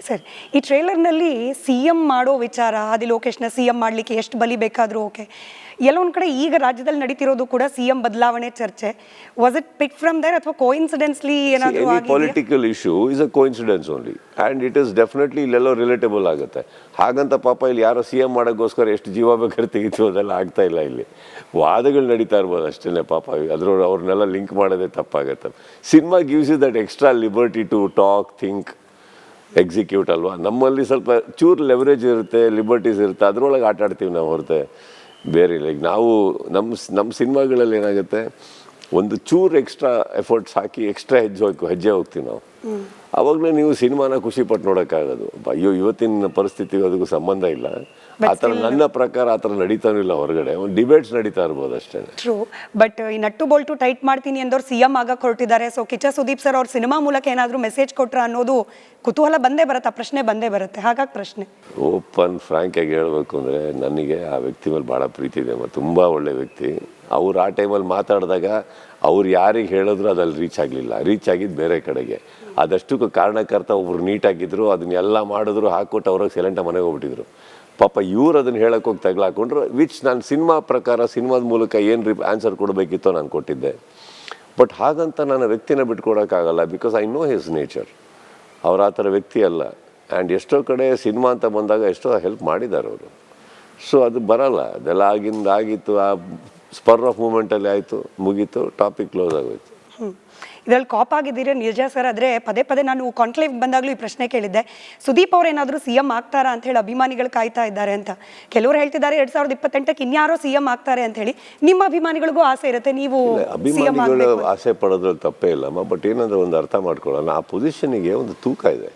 Sir, ಈ ಟ್ರೇಲರ್ನಲ್ಲಿ C M ಮಾಡೋ ವಿಚಾರ, ಆದಿ ಲೋಕೇಶ್ನ ಸಿ ಎಂ ಮಾಡಲಿಕ್ಕೆ ಎಷ್ಟು ಬಲಿ ಬೇಕಾದರೂ ಓಕೆ. ಎಲ್ಲೊಂದು ಕಡೆ ಈಗ ರಾಜ್ಯದಲ್ಲಿ ನಡೀತಿರೋದು ಕೂಡ ಸಿ ಎಂ ಬದಲಾವಣೆ ಚರ್ಚೆ. Was it pick from there ಅಥವಾ ಕೋಇನ್ಸಿಡೆನ್ಸ್ಲಿ ಏನಾದರೂ ಆಗಿದೆ? Political issue is a coincidence only and it is definitely ಇಲ್ಲೆಲ್ಲೋ ರಿಲೇಟಬಲ್ ಆಗುತ್ತೆ. ಹಾಗಂತ ಪಾಪ ಇಲ್ಲಿ ಯಾರೋ ಸಿ ಎಂ ಮಾಡೋಕ್ಕೋಸ್ಕರ ಎಷ್ಟು ಜೀವ ಬೇಕಾದ್ರೆ ತೆಗಿತೀವಿ ಅದೆಲ್ಲ ಆಗ್ತಾ ಇಲ್ಲ. ಇಲ್ಲಿ ವಾದಗಳು ನಡೀತಾ ಇರ್ಬೋದು ಅಷ್ಟೇ. ಪಾಪ ಅವ್ರನ್ನೆಲ್ಲ ಲಿಂಕ್ ಮಾಡೋದೇ ತಪ್ಪಾಗತ್ತೆ. Cinema gives you that extra liberty to talk, think, execute ಅಲ್ವಾ. ನಮ್ಮಲ್ಲಿ ಸ್ವಲ್ಪ ಚೂರು ಲೆವರೇಜ್ ಇರುತ್ತೆ, ಲಿಬರ್ಟೀಸ್ ಇರುತ್ತೆ, ಅದರೊಳಗೆ ಆಟ ಆಡ್ತೀವಿ ನಾವು ಹೊರತೆ ಬೇರೆ ಇಲ್ಲ. ಈಗ ನಾವು ನಮ್ಮ ಸಿನಿಮಾಗಳಲ್ಲಿ ಏನಾಗುತ್ತೆ, ಒಂದು ಚೂರು ಎಕ್ಸ್ಟ್ರಾ ಎಫರ್ಟ್ಸ್ ಹಾಕಿ ಎಕ್ಸ್ಟ್ರಾ ಹೆಜ್ಜೆ ಹೋಗ್ತೀವಿ ನಾವು. ಆವಾಗಲೇ ನೀವು ಸಿನಿಮಾನ ಖುಷಿ ಪಟ್ಟು ನೋಡೋಕ್ಕಾಗೋದು. ಅಯ್ಯೋ ಇವತ್ತಿನ ಪರಿಸ್ಥಿತಿಗೂ ಅದಕ್ಕೂ ಸಂಬಂಧ ಇಲ್ಲ. ಆ ಥರ ನನ್ನ ಪ್ರಕಾರ ಆ ಥರ ನಡೀತಾನೂ ಇಲ್ಲ ಹೊರಗಡೆ. ಒಂದು ಡಿಬೇಟ್ಸ್ ನಡೀತಾ ಇರ್ಬೋದು ಅಷ್ಟೇ. ಟ್ರೂ. ಬಟ್ ಈ ನಟ್ಟು ಬೋಲ್ಟು ಟೈಟ್ ಮಾಡ್ತೀನಿ ಅಂದವ್ರು ಸಿ ಎಂ ಆಗಕ್ಕೆ ಹೊರಟಿದ್ದಾರೆ. ಸೊ ಕಿಚ್ಚ ಸುದೀಪ್ ಸರ್ ಅವ್ರ ಸಿನಿಮಾ ಮೂಲಕ ಏನಾದರೂ ಮೆಸೇಜ್ ಕೊಟ್ರ ಅನ್ನೋದು ಕುತೂಹಲ ಬಂದೇ ಬರುತ್ತೆ, ಆ ಪ್ರಶ್ನೆ ಬಂದೇ ಬರುತ್ತೆ. ಹಾಗಾಗಿ ಪ್ರಶ್ನೆ ಓಪನ್ ಫ್ರ್ಯಾಂಕ್ ಆಗಿ ಹೇಳಬೇಕು ಅಂದರೆ, ನನಗೆ ಆ ವ್ಯಕ್ತಿ ಮೇಲೆ ಭಾಳ ಪ್ರೀತಿ ಇದೆ. ತುಂಬ ಒಳ್ಳೆ ವ್ಯಕ್ತಿ. ಅವ್ರು ಆ ಟೈಮಲ್ಲಿ ಮಾತಾಡಿದಾಗ ಅವ್ರು ಯಾರಿಗೆ ಹೇಳಿದ್ರು ಅದಲ್ಲಿ ರೀಚ್ ಆಗಲಿಲ್ಲ. ರೀಚ್ ಆಗಿದ್ದು ಬೇರೆ ಕಡೆಗೆ. ಅದಷ್ಟಕ್ಕೂ ಕಾರಣಕರ್ತ ಒಬ್ರು ನೀಟಾಗಿದ್ದರು. ಅದನ್ನೆಲ್ಲ ಮಾಡಿದ್ರು, ಹಾಕ್ಕೊಟ್ಟು ಅವ್ರಿಗೆ ಸೈಲೆಂಟಾಗಿ ಮನೆಗೆ ಹೋಗ್ಬಿಟ್ಟಿದ್ರು. ಪಾಪ ಇವ್ರು ಅದನ್ನು ಹೇಳಕ್ಕೆ ಹೋಗಿ ತಗಲಾಕೊಂಡ್ರು. ವಿಚ್ ನಾನು ಸಿನಿಮಾ ಪ್ರಕಾರ ಸಿನಿಮಾದ ಮೂಲಕ ಏನು ಆನ್ಸರ್ ಕೊಡಬೇಕಿತ್ತೋ ನಾನು ಕೊಟ್ಟಿದ್ದೆ. ಬಟ್ ಹಾಗಂತ ನಾನು ವ್ಯಕ್ತಿನ ಬಿಟ್ಕೊಡೋಕ್ಕಾಗಲ್ಲ. Because I know his nature. ಅವ್ರು ಆ ಥರ ವ್ಯಕ್ತಿ ಅಲ್ಲ. ಆ್ಯಂಡ್ ಎಷ್ಟೋ ಕಡೆ ಸಿನಿಮಾ ಅಂತ ಬಂದಾಗ ಎಷ್ಟೋ ಹೆಲ್ಪ್ ಮಾಡಿದ್ದಾರೆ ಅವರು. ಸೊ ಅದು ಬರಲ್ಲ. ಅದೆಲ್ಲ ಆಗಿತ್ತು. ಆ ಸ್ಪರ್ ಆಫ್ ಮೂಮೆಂಟಲ್ಲಿ ಆಯಿತು, ಮುಗೀತು, ಟಾಪಿಕ್ ಕ್ಲೋಸ್ ಆಗೋಯ್ತು. ಇದರಲ್ಲಿ ಕಾಪ್ ಆಗಿದ್ದೀರಿ ನಿಜ ಸರ್. ಆದರೆ ಪದೇ ಪದೇ ನಾನು ಕಾನ್ಕ್ಲೇವ್ ಬಂದಾಗಲೂ ಈ ಪ್ರಶ್ನೆ ಕೇಳಿದ್ದೆ, ಸುದೀಪ್ ಅವ್ರು ಏನಾದರೂ ಸಿ ಎಂ ಆಗ್ತಾರಾ ಅಂತ ಹೇಳಿ ಅಭಿಮಾನಿಗಳು ಕಾಯ್ತಾ ಇದ್ದಾರೆ ಅಂತ. ಕೆಲವರು ಹೇಳ್ತಿದ್ದಾರೆ 2028ಕ್ಕೆ ಇನ್ಯಾರೋ ಸಿ ಎಂ ಆಗ್ತಾರೆ ಅಂತ ಹೇಳಿ. ನಿಮ್ಮ ಅಭಿಮಾನಿಗಳಿಗೂ ಆಸೆ ಇರುತ್ತೆ, ನೀವು ಅಭಿಮಾನಿಗಳು ಆಸೆ ಪಡೋದ್ರಲ್ಲಿ ತಪ್ಪೇ ಇಲ್ಲಮ್ಮ. ಬಟ್ ಏನಂದ್ರೆ ಒಂದು ಅರ್ಥ ಮಾಡ್ಕೊಳ್ಳೋಣ, ಆ ಪೊಸಿಷನಿಗೆ ಒಂದು ತೂಕ ಇದೆ.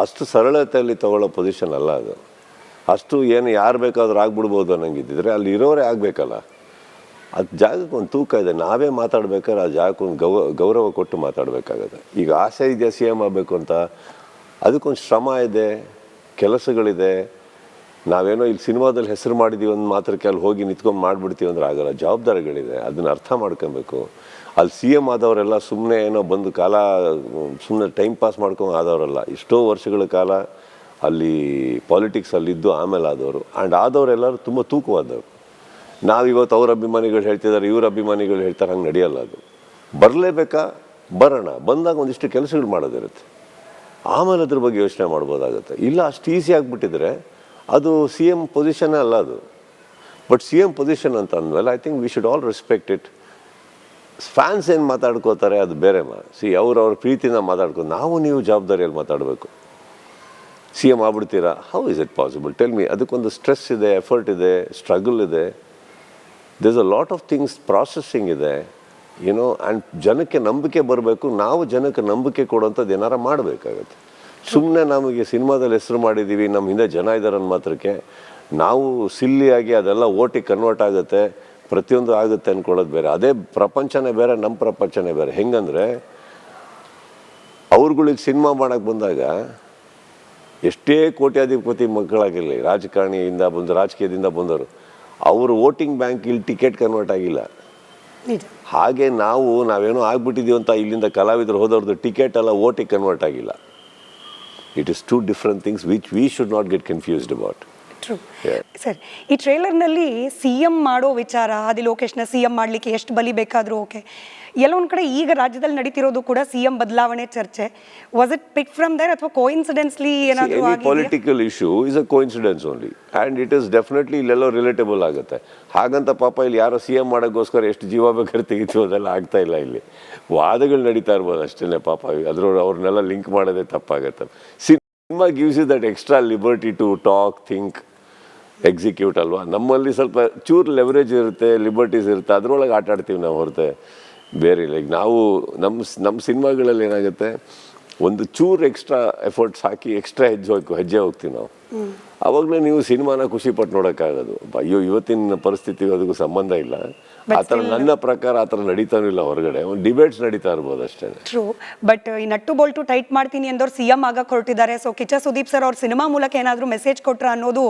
ಅಷ್ಟು ಸರಳತೆಯಲ್ಲಿ ತಗೊಳ್ಳೋ ಪೊಸಿಷನ್ ಅಲ್ಲ ಅದು. ಅಷ್ಟು ಏನು ಯಾರು ಬೇಕಾದ್ರೂ ಆಗ್ಬಿಡ್ಬೋದು ಅನ್ನಂಗಿದ್ದಿದ್ರೆ ಅಲ್ಲಿ ಇರೋರೇ ಆಗಬೇಕಲ್ಲ. ಅದು ಜಾಗಕ್ಕೆ ಒಂದು ತೂಕ ಇದೆ. ನಾವೇ ಮಾತಾಡ್ಬೇಕಾದ್ರೆ ಆ ಜಾಗಕ್ಕೆ ಒಂದು ಗೌರವ ಕೊಟ್ಟು ಮಾತಾಡಬೇಕಾಗತ್ತೆ. ಈಗ ಆಸೆ ಇದೆಯಾ ಸಿ ಎಮ್ ಆಗಬೇಕು ಅಂತ, ಅದಕ್ಕೊಂದು ಶ್ರಮ ಇದೆ, ಕೆಲಸಗಳಿದೆ. ನಾವೇನೋ ಇಲ್ಲಿ ಸಿನಿಮಾದಲ್ಲಿ ಹೆಸರು ಮಾಡಿದ್ದೀವಿ ಒಂದು ಮಾತ್ರಕ್ಕೆ ಅಲ್ಲಿ ಹೋಗಿ ನಿಂತ್ಕೊಂಡು ಮಾಡಿಬಿಡ್ತೀವಿ ಅಂದ್ರೆ ಆಗಲ್ಲ. ಜವಾಬ್ದಾರಿಗಳಿದೆ, ಅದನ್ನು ಅರ್ಥ ಮಾಡ್ಕೊಬೇಕು. ಅಲ್ಲಿ ಸಿ ಎಮ್ ಆದವರೆಲ್ಲ ಸುಮ್ಮನೆ ಏನೋ ಬಂದು ಕಾಲ ಸುಮ್ಮನೆ ಟೈಮ್ ಪಾಸ್ ಮಾಡ್ಕೊಂಡು ಆದವರಲ್ಲ. ಎಷ್ಟೋ ವರ್ಷಗಳ ಕಾಲ ಅಲ್ಲಿ ಪಾಲಿಟಿಕ್ಸಲ್ಲಿದ್ದು ಆಮೇಲೆ ಆದವರು. ಆ್ಯಂಡ್ ಆದವರೆಲ್ಲರೂ ತುಂಬ ತೂಕವಾದವರು. ನಾವಿವತ್ತು ಅವ್ರ ಅಭಿಮಾನಿಗಳು ಹೇಳ್ತಿದ್ದಾರೆ, ಇವ್ರ ಅಭಿಮಾನಿಗಳು ಹೇಳ್ತಾರೆ, ಹಂಗೆ ನಡೆಯಲ್ಲ. ಅದು ಬರಲೇಬೇಕಾ, ಬರೋಣ, ಬಂದಾಗ ಒಂದಿಷ್ಟು ಕೆಲಸಗಳು ಮಾಡೋದಿರುತ್ತೆ, ಆಮೇಲೆ ಅದ್ರ ಬಗ್ಗೆ ಯೋಚನೆ ಮಾಡ್ಬೋದಾಗುತ್ತೆ. ಇಲ್ಲ ಅಷ್ಟು ಈಸಿ ಆಗಿಬಿಟ್ಟಿದ್ರೆ ಅದು ಸಿ ಎಮ್ ಪೊಸಿಷನ್ನೇ ಅಲ್ಲ ಅದು. ಬಟ್ ಸಿ ಎಮ್ ಪೊಸಿಷನ್ ಅಂತ ಅಂದಮೇಲೆ I think we should all respect it. Fans ಏನು ಮಾತಾಡ್ಕೋತಾರೆ ಅದು ಬೇರೆ ಅವ್ರ ಪ್ರೀತಿನ ಮಾತಾಡ್ಕೊಂಡು ನಾವು ನೀವು ಜವಾಬ್ದಾರಿಯಲ್ಲಿ ಮಾತಾಡಬೇಕು. ಸಿ ಎಮ್ ಆಗ್ಬಿಡ್ತೀರಾ, how is it possible, tell me. ಅದಕ್ಕೊಂದು ಸ್ಟ್ರೆಸ್ ಇದೆ, ಎಫರ್ಟ್ ಇದೆ, ಸ್ಟ್ರಗಲ್ ಇದೆ, there is a lot of things, processing ಇದೆ, ಯುನೋ. ಆ್ಯಂಡ್ ಜನಕ್ಕೆ ನಂಬಿಕೆ ಬರಬೇಕು. ನಾವು ಜನಕ್ಕೆ ನಂಬಿಕೆ ಕೊಡುವಂಥದ್ದು ಏನಾರ ಮಾಡಬೇಕಾಗತ್ತೆ. ಸುಮ್ಮನೆ ನಮಗೆ ಸಿನಿಮಾದಲ್ಲಿ ಹೆಸರು ಮಾಡಿದ್ದೀವಿ, ನಮ್ಮ ಹಿಂದೆ ಜನ ಇದ್ದಾರೆ ಅನ್ನೋ ಮಾತ್ರಕ್ಕೆ ನಾವು ಸಿಲ್ಲಿಯಾಗಿ ಅದೆಲ್ಲ ಓಟಿಗೆ ಕನ್ವರ್ಟ್ ಆಗುತ್ತೆ, ಪ್ರತಿಯೊಂದು ಆಗುತ್ತೆ ಅಂದ್ಕೊಳ್ಳೋದು ಬೇರೆ. ಅದೇ ಪ್ರಪಂಚನೇ ಬೇರೆ, ನಮ್ಮ ಪ್ರಪಂಚನೇ ಬೇರೆ. ಹೆಂಗಂದರೆ ಅವ್ರುಗಳಿಗೆ ಸಿನಿಮಾ ಮಾಡೋಕ್ಕೆ ಬಂದಾಗ ಎಷ್ಟೇ ಕೋಟ್ಯಾಧಿಪತಿ ಮಕ್ಕಳಾಗಿರಲಿ, ರಾಜಕೀಯದಿಂದ ಬಂದವರು, ಅವರು ವೋಟಿಂಗ್ ಬ್ಯಾಂಕ್ ಇಲ್ಲಿ ಟಿಕೆಟ್ ಕನ್ವರ್ಟ್ ಆಗಿಲ್ಲ. ಹಾಗೆ ನಾವೇನೋ ಆಗ್ಬಿಟ್ಟಿದ್ದೀವಿ ಅಂತ ಇಲ್ಲಿಂದ ಕಲಾವಿದರು ಹೋದವ್ರದ್ದು ಟಿಕೆಟ್ ಎಲ್ಲ ವೋಟಿಗೆ ಕನ್ವರ್ಟ್ ಆಗಿಲ್ಲ. It is two different things which we should not get confused about. Sir, ಈ ಟ್ರೇಲರ್ನಲ್ಲಿ ಸಿ ಎಂ ಮಾಡೋ ವಿಚಾರ, ಆದಿ ಲೋಕೇಶ್ನ ಸಿ ಎಂ ಮಾಡಲಿಕ್ಕೆ ಎಷ್ಟು ಬಲಿ ಬೇಕಾದರೂ ಓಕೆ. ಎಲ್ಲೊಂದು ಕಡೆ ಈಗ ರಾಜ್ಯದಲ್ಲಿ ನಡೀತಿರೋದು ಕೂಡ ಸಿ ಎಂ ಬದಲಾವಣೆ ಚರ್ಚೆ. Was it pick from there ಅಥವಾ ಕೋಇನ್ಸಿಡೆನ್ಸ್ಲಿ ಏನಾದರೂ ಆಗಿದೆ? Political issue is a coincidence only and it is definitely ಇಲ್ಲೆಲ್ಲೋ ರಿಲೇಟಬಲ್ ಆಗುತ್ತೆ. ಹಾಗಂತ ಪಾಪ ಇಲ್ಲಿ ಯಾರೋ ಸಿ ಎಂ ಮಾಡೋಕ್ಕೋಸ್ಕರ ಎಷ್ಟು ಜೀವ ಬೇಕಾದ್ರೆ ತೆಗಿತೀವಿ ಅದೆಲ್ಲ ಆಗ್ತಾ ಇಲ್ಲ. ಇಲ್ಲಿ ವಾದಗಳು ನಡೀತಾ ಇರ್ಬೋದು ಅಷ್ಟೇ. ಪಾಪ ಅವ್ರನ್ನೆಲ್ಲ ಲಿಂಕ್ ಮಾಡೋದೇ ತಪ್ಪಾಗತ್ತೆ. Cinema gives you that extra liberty to talk, think, execute ಅಲ್ವಾ. ನಮ್ಮಲ್ಲಿ ಸ್ವಲ್ಪ ಚೂರು ಲೆವರೇಜ್ ಇರುತ್ತೆ, ಲಿಬರ್ಟೀಸ್ ಇರುತ್ತೆ, ಅದರೊಳಗೆ ಆಟ ಆಡ್ತೀವಿ ನಾವು ಹೊರತೆ ಬೇರೆ ಇಲ್ಲ. ಈಗ ನಾವು ನಮ್ಮ ಸಿನಿಮಾಗಳಲ್ಲಿ ಏನಾಗುತ್ತೆ, ಒಂದು ಚೂರು ಎಕ್ಸ್ಟ್ರಾ ಎಫರ್ಟ್ಸ್ ಹಾಕಿ ಎಕ್ಸ್ಟ್ರಾ ಹೆಜ್ಜೆ ಹೋಗ್ತೀವಿ ನಾವು. ಆವಾಗಲೇ ನೀವು ಸಿನಿಮಾನ ಖುಷಿ ಪಟ್ಟು ನೋಡೋಕ್ಕಾಗೋದು. ಅಯ್ಯೋ ಇವತ್ತಿನ ಪರಿಸ್ಥಿತಿಗೂ ಅದಕ್ಕೂ ಸಂಬಂಧ ಇಲ್ಲ. ಆ ಥರ ನನ್ನ ಪ್ರಕಾರ ಆ ಥರ ನಡೀತಾನೂ ಇಲ್ಲ ಹೊರಗಡೆ. ಒಂದು ಡಿಬೇಟ್ಸ್ ನಡೀತಾ ಇರ್ಬೋದು ಅಷ್ಟೇ. ಟ್ರೂ. ಬಟ್ ಈ ನಟ್ಟು ಬೋಲ್ಟು ಟೈಟ್ ಮಾಡ್ತೀನಿ ಅಂದವ್ರು ಸಿ ಎಂ ಆಗಕ್ಕೆ ಹೊರಟಿದ್ದಾರೆ. ಸೊ ಕಿಚ್ಚ ಸುದೀಪ್ ಸರ್ ಅವ್ರ ಸಿನಿಮಾ ಮೂಲಕ ಏನಾದರೂ ಮೆಸೇಜ್ ಕೊಟ್ರ ಅನ್ನೋದು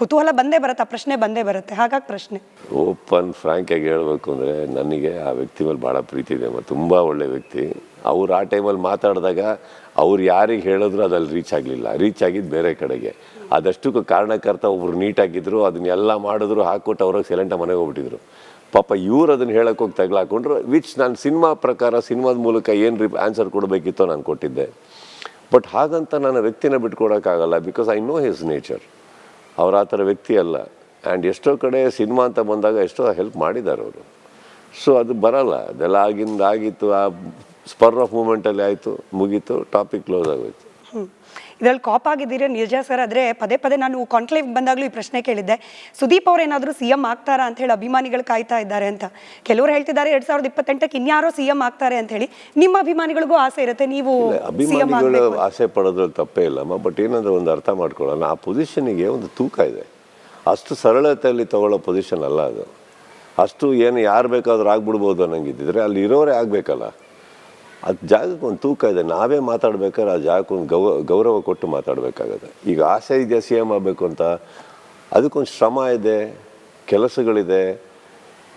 ಕುತೂಹಲ ಬಂದೇ ಬರುತ್ತೆ, ಆ ಪ್ರಶ್ನೆ ಬಂದೇ ಬರುತ್ತೆ. ಹಾಗಾಗಿ ಪ್ರಶ್ನೆ ಓಪನ್ ಫ್ರ್ಯಾಂಕ್ ಆಗಿ ಹೇಳಬೇಕು ಅಂದರೆ, ನನಗೆ ಆ ವ್ಯಕ್ತಿ ಮೇಲೆ ಭಾಳ ಪ್ರೀತಿ ಇದೆ. ತುಂಬ ಒಳ್ಳೆ ವ್ಯಕ್ತಿ. ಅವ್ರು ಆ ಟೈಮಲ್ಲಿ ಮಾತಾಡಿದಾಗ ಅವ್ರು ಯಾರಿಗೆ ಹೇಳಿದ್ರು ಅದಲ್ಲಿ ರೀಚ್ ಆಗಲಿಲ್ಲ, ರೀಚ್ ಆಗಿದ್ದು ಬೇರೆ ಕಡೆಗೆ. ಅದಷ್ಟಕ್ಕೂ ಕಾರಣಕರ್ತ ಒಬ್ರು ನೀಟಾಗಿದ್ದರು, ಅದನ್ನೆಲ್ಲ ಮಾಡಿದ್ರು, ಹಾಕ್ಕೊಟ್ಟು ಅವ್ರಿಗೆ ಸೈಲೆಂಟಾಗಿ ಮನೆಗೆ ಹೋಗ್ಬಿಟ್ಟಿದ್ರು. ಪಾಪ ಇವ್ರು ಅದನ್ನು ಹೇಳಕ್ಕೆ ಹೋಗಿ ತಗ್ಲಾಕೊಂಡ್ರು, ವಿಚ್ ನಾನು ಸಿನಿಮಾ ಪ್ರಕಾರ ಸಿನಿಮಾದ ಮೂಲಕ ಏನು ಆನ್ಸರ್ ಕೊಡಬೇಕಿತ್ತೋ ನಾನು ಕೊಟ್ಟಿದ್ದೆ. ಬಟ್ ಹಾಗಂತ ನಾನು ವ್ಯಕ್ತಿನ ಬಿಟ್ಕೊಡೋಕ್ಕಾಗಲ್ಲ, because I know his nature. ಅವ್ರು ಆ ಥರ ವ್ಯಕ್ತಿ ಅಲ್ಲ. ಆ್ಯಂಡ್ ಎಷ್ಟೋ ಕಡೆ ಸಿನಿಮಾ ಅಂತ ಬಂದಾಗ ಎಷ್ಟೋ ಹೆಲ್ಪ್ ಮಾಡಿದ್ದಾರೆ ಅವರು. ಸೊ ಅದು ಬರಲ್ಲ, ಅದೆಲ್ಲ ಆಗಿತ್ತು, ಆ ಸ್ಪರ್ ಆಫ್ ಮೂಮೆಂಟಲ್ಲಿ ಆಯಿತು, ಮುಗೀತು, ಟಾಪಿಕ್ ಕ್ಲೋಸ್ ಆಗೋಯ್ತು. ಇದರಲ್ಲಿ ಕಾಪ್ ಆಗಿದ್ದೀರಾ ನಿಜ ಸರ್. ಆದರೆ ಪದೇ ಪದೇ ನಾನು ಕಾನ್ಕ್ಲೇವ್ ಬಂದಾಗಲೂ ಈ ಪ್ರಶ್ನೆ ಕೇಳಿದ್ದೆ, ಸುದೀಪ್ ಅವ್ರು ಏನಾದರೂ ಸಿ ಎಂ ಆಗ್ತಾರಾ ಅಂತ ಹೇಳಿ ಅಭಿಮಾನಿಗಳು ಕಾಯ್ತಾ ಇದ್ದಾರೆ ಅಂತ. ಕೆಲವರು ಹೇಳ್ತಿದ್ದಾರೆ 2028ಕ್ಕೆ ಇನ್ಯಾರೋ ಸಿ ಎಂ ಆಗ್ತಾರೆ ಅಂತ ಹೇಳಿ. ನಿಮ್ಮ ಅಭಿಮಾನಿಗಳಿಗೂ ಆಸೆ ಇರುತ್ತೆ, ನೀವು ಅಭಿಮಾನಿಗಳು ಆಸೆ ಪಡೋದ್ರಲ್ಲಿ ತಪ್ಪೇ ಇಲ್ಲಮ್ಮ. ಬಟ್ ಏನಂದ್ರೆ ಒಂದು ಅರ್ಥ ಮಾಡ್ಕೊಳ್ಳೋಣ, ಆ ಪೊಸಿಷನಿಗೆ ಒಂದು ತೂಕ ಇದೆ. ಅಷ್ಟು ಸರಳತೆಯಲ್ಲಿ ತಗೊಳ್ಳೋ ಪೊಸಿಷನ್ ಅಲ್ಲ ಅದು. ಅಷ್ಟು ಏನು ಯಾರು ಬೇಕಾದ್ರೂ ಆಗ್ಬಿಡ್ಬೋದು ಅನ್ನಂಗಿದ್ದಿದ್ರೆ ಅಲ್ಲಿ ಇರೋರೇ ಆಗಬೇಕಲ್ಲ. ಅದು ಜಾಗಕ್ಕೆ ಒಂದು ತೂಕ ಇದೆ. ನಾವೇ ಮಾತಾಡ್ಬೇಕಾದ್ರೆ ಆ ಜಾಗಕ್ಕೆ ಒಂದು ಗೌರವ ಕೊಟ್ಟು ಮಾತಾಡಬೇಕಾಗತ್ತೆ. ಈಗ ಆಸೆ ಇದೆಯಾ ಸಿ ಎಮ್ ಆಗಬೇಕು ಅಂತ, ಅದಕ್ಕೊಂದು ಶ್ರಮ ಇದೆ, ಕೆಲಸಗಳಿದೆ.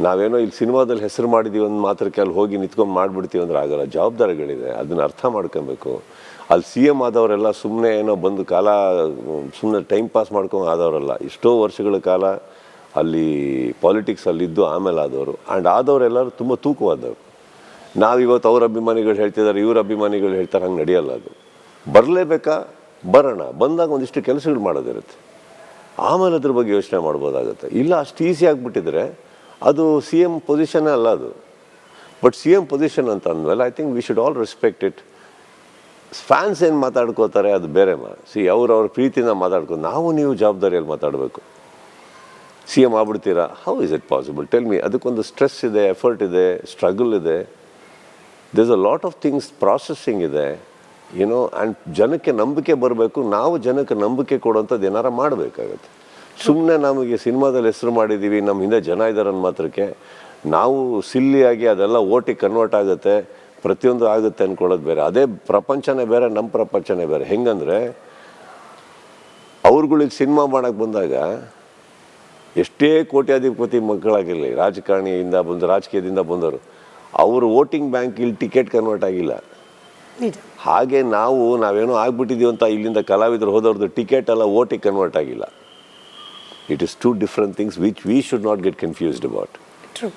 ನಾವೇನೋ ಇಲ್ಲಿ ಸಿನಿಮಾದಲ್ಲಿ ಹೆಸರು ಮಾಡಿದ್ದೀವಿ ಒಂದು ಮಾತ್ರಕ್ಕೆ ಅಲ್ಲಿ ಹೋಗಿ ನಿಂತ್ಕೊಂಡು ಮಾಡಿಬಿಡ್ತೀವಿ ಅಂದ್ರೆ ಆಗಲ್ಲ. ಜವಾಬ್ದಾರಿಗಳಿದೆ, ಅದನ್ನು ಅರ್ಥ ಮಾಡ್ಕೊಬೇಕು. ಅಲ್ಲಿ ಸಿ ಎಮ್ ಆದವರೆಲ್ಲ ಸುಮ್ಮನೆ ಏನೋ ಬಂದು ಕಾಲ ಸುಮ್ಮನೆ ಟೈಮ್ ಪಾಸ್ ಮಾಡ್ಕೊಂಡು ಆದವರಲ್ಲ. ಎಷ್ಟೋ ವರ್ಷಗಳ ಕಾಲ ಅಲ್ಲಿ ಪಾಲಿಟಿಕ್ಸಲ್ಲಿದ್ದು ಆಮೇಲೆ ಆದವರು. ಆ್ಯಂಡ್ ಆದವರೆಲ್ಲರೂ ತುಂಬ ತೂಕವಾದವರು. ನಾವಿವತ್ತು ಅವ್ರ ಅಭಿಮಾನಿಗಳು ಹೇಳ್ತಿದ್ದಾರೆ, ಇವ್ರ ಅಭಿಮಾನಿಗಳು ಹೇಳ್ತಾರೆ, ಹಂಗೆ ನಡೆಯಲ್ಲ. ಅದು ಬರಲೇಬೇಕಾ, ಬರೋಣ, ಬಂದಾಗ ಒಂದಿಷ್ಟು ಕೆಲಸಗಳು ಮಾಡೋದಿರುತ್ತೆ, ಆಮೇಲೆ ಅದ್ರ ಬಗ್ಗೆ ಯೋಚನೆ ಮಾಡ್ಬೋದಾಗುತ್ತೆ. ಇಲ್ಲ ಅಷ್ಟು ಈಸಿ ಆಗಿಬಿಟ್ಟಿದ್ರೆ ಅದು ಸಿ ಎಮ್ ಪೊಸಿಷನ್ನೇ ಅಲ್ಲ ಅದು. ಬಟ್ ಸಿ ಎಮ್ ಪೊಸಿಷನ್ ಅಂತ ಅಂದಮೇಲೆ I think we should all respect it. Fans ಏನು ಮಾತಾಡ್ಕೋತಾರೆ ಅದು ಬೇರೆ ಅವ್ರ ಪ್ರೀತಿನ ಮಾತಾಡ್ಕೊಂಡು ನಾವು ನೀವು ಜವಾಬ್ದಾರಿಯಲ್ಲಿ ಮಾತಾಡಬೇಕು. ಸಿ ಎಮ್ ಆಗ್ಬಿಡ್ತೀರಾ, how is it possible, tell me. ಅದಕ್ಕೊಂದು ಸ್ಟ್ರೆಸ್ ಇದೆ, ಎಫರ್ಟ್ ಇದೆ, ಸ್ಟ್ರಗಲ್ ಇದೆ, there's a lot of things, processing ಇದೆ, ಯುನೋ. ಆ್ಯಂಡ್ ಜನಕ್ಕೆ ನಂಬಿಕೆ ಬರಬೇಕು. ನಾವು ಜನಕ್ಕೆ ನಂಬಿಕೆ ಕೊಡುವಂಥದ್ದು ಏನಾರ ಮಾಡಬೇಕಾಗತ್ತೆ. ಸುಮ್ಮನೆ ನಮಗೆ ಸಿನಿಮಾದಲ್ಲಿ ಹೆಸರು ಮಾಡಿದ್ದೀವಿ, ನಮ್ಮ ಹಿಂದೆ ಜನ ಇದ್ದಾರೆ ಅನ್ನೋ ಮಾತ್ರಕ್ಕೆ ನಾವು ಸಿಲ್ಲಿಯಾಗಿ ಅದೆಲ್ಲ ಓಟಿಗೆ ಕನ್ವರ್ಟ್ ಆಗುತ್ತೆ, ಪ್ರತಿಯೊಂದು ಆಗುತ್ತೆ ಅಂದ್ಕೊಳ್ಳೋದು ಬೇರೆ. ಅದೇ ಪ್ರಪಂಚನೇ ಬೇರೆ, ನಮ್ಮ ಪ್ರಪಂಚನೇ ಬೇರೆ. ಹೆಂಗಂದರೆ ಅವ್ರುಗಳಿಗೆ ಸಿನಿಮಾ ಮಾಡೋಕ್ಕೆ ಬಂದಾಗ ಎಷ್ಟೇ ಕೋಟ್ಯಾಧಿಪತಿ ಮಕ್ಕಳಾಗಿರಲಿ, ರಾಜಕೀಯದಿಂದ ಬಂದವರು, ಅವರು ವೋಟಿಂಗ್ ಬ್ಯಾಂಕ್ ಇಲ್ಲಿ ಟಿಕೆಟ್ ಕನ್ವರ್ಟ್ ಆಗಿಲ್ಲ. ಹಾಗೆ ನಾವೇನೋ ಆಗ್ಬಿಟ್ಟಿದ್ದೀವಿ ಅಂತ ಇಲ್ಲಿಂದ ಕಲಾವಿದರು ಹೋದವ್ರದ್ದು ಟಿಕೆಟ್ ಎಲ್ಲ ವೋಟಿಗೆ ಕನ್ವರ್ಟ್ ಆಗಿಲ್ಲ. It is two different things which we should not get confused about. True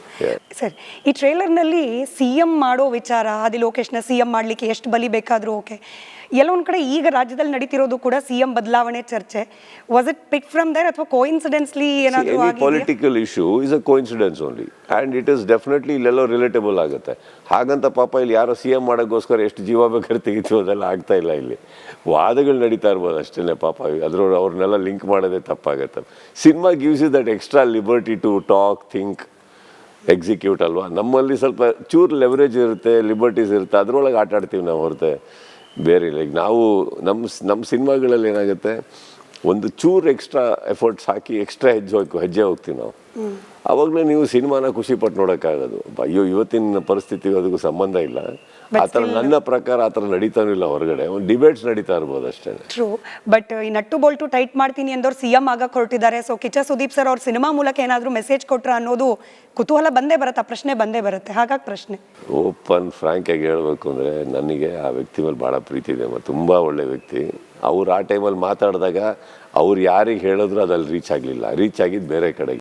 sir. ಈ ಟ್ರೇಲರ್ನಲ್ಲಿ ಸಿ ಎಂ ಮಾಡೋ ವಿಚಾರ, ಆದಿ ಲೋಕೇಶ್ನ ಸಿ ಎಂ ಮಾಡಲಿಕ್ಕೆ ಎಷ್ಟು ಬಲಿ ಬೇಕಾದರೂ ಓಕೆ. ಎಲ್ಲೊಂದು ಕಡೆ ಈಗ ರಾಜ್ಯದಲ್ಲಿ ನಡೀತಿರೋದು ಕೂಡ ಸಿ ಎಂ ಬದಲಾವಣೆ ಚರ್ಚೆ. Was it pick from there ಅಥವಾ ಕೋಇನ್ಸಿಡೆನ್ಸ್ಲಿ ಏನಾದರೂ? Any political issue is a coincidence only, and it is definitely ಇಲ್ಲೆಲ್ಲೋ ರಿಲೇಟಬಲ್ ಆಗುತ್ತೆ. ಹಾಗಂತ ಪಾಪ ಇಲ್ಲಿ ಯಾರೋ ಸಿ ಎಂ ಮಾಡೋಕ್ಕೋಸ್ಕರ ಎಷ್ಟು ಜೀವ ಬೇಕಾದ್ರೆ ತೆಗಿತೀವಿ, ಅದೆಲ್ಲ ಆಗ್ತಾ ಇಲ್ಲ. ಇಲ್ಲಿ ವಾದಗಳು ನಡೀತಾ ಇರ್ಬೋದು ಅಷ್ಟೇ ಪಾಪ. ಅವ್ರನ್ನೆಲ್ಲ ಲಿಂಕ್ ಮಾಡೋದೇ ತಪ್ಪಾಗತ್ತೆ. Cinema gives you that extra liberty to talk, think, execute ಅಲ್ವಾ. ನಮ್ಮಲ್ಲಿ ಸ್ವಲ್ಪ ಚೂರು ಲೆವರೇಜ್ ಇರುತ್ತೆ, ಲಿಬರ್ಟೀಸ್ ಇರುತ್ತೆ, ಅದರೊಳಗೆ ಆಟ ಆಡ್ತೀವಿ ನಾವು ಹೊರತೆ ಬೇರೆ ಇಲ್ಲ. ಈಗ ನಾವು ನಮ್ಮ ಸಿನಿಮಾಗಳಲ್ಲಿ ಏನಾಗುತ್ತೆ, ಒಂದು ಚೂರು ಎಕ್ಸ್ಟ್ರಾ ಎಫರ್ಟ್ಸ್ ಹಾಕಿ ಎಕ್ಸ್ಟ್ರಾ ಹೆಜ್ಜೆ ಹೋಗ್ತೀವಿ ನಾವು. ಆವಾಗಲೇ ನೀವು ಸಿನಿಮಾನ ಖುಷಿ ಪಟ್ಟು ನೋಡೋಕ್ಕಾಗೋದು. ಅಯ್ಯೋ ಇವತ್ತಿನ ಪರಿಸ್ಥಿತಿಗೂ ಅದಕ್ಕೂ ಸಂಬಂಧ ಇಲ್ಲ. ಆ ಥರ ನನ್ನ ಪ್ರಕಾರ ಆ ಥರ ನಡೀತಾನೂ ಇಲ್ಲ ಹೊರಗಡೆ. ಒಂದು ಡಿಬೇಟ್ಸ್ ನಡೀತಾ ಇರ್ಬೋದು ಅಷ್ಟೇ. ಟ್ರೂ. ಬಟ್ ಈ ನಟ್ಟು ಬೋಲ್ಟು ಟೈಟ್ ಮಾಡ್ತೀನಿ ಅಂದವ್ರು ಸಿ ಎಂ ಆಗಕ್ಕೆ ಹೊರಟಿದ್ದಾರೆ. ಸೊ ಕಿಚ್ಚ ಸುದೀಪ್ ಸರ್ ಅವ್ರ ಸಿನಿಮಾ ಮೂಲಕ ಏನಾದರೂ ಮೆಸೇಜ್ ಕೊಟ್ರ ಅನ್ನೋದು ಕುತೂಹಲ ಬಂದೇ ಬರುತ್ತೆ, ಆ ಪ್ರಶ್ನೆ ಬಂದೇ ಬರುತ್ತೆ. ಹಾಗಾಗಿ ಪ್ರಶ್ನೆ ಓಪನ್ ಫ್ರ್ಯಾಂಕ್ ಆಗಿ ಹೇಳಬೇಕು ಅಂದರೆ, ನನಗೆ ಆ ವ್ಯಕ್ತಿ ಮೇಲೆ ಭಾಳ ಪ್ರೀತಿ ಇದೆ. ತುಂಬ ಒಳ್ಳೆ ವ್ಯಕ್ತಿ. ಅವ್ರು ಆ ಟೈಮಲ್ಲಿ ಮಾತಾಡಿದಾಗ ಅವ್ರು ಯಾರಿಗೆ ಹೇಳಿದ್ರು ಅದಲ್ಲಿ ರೀಚ್ ಆಗಲಿಲ್ಲ, ರೀಚ್ ಆಗಿದ್ದು ಬೇರೆ ಕಡೆಗೆ.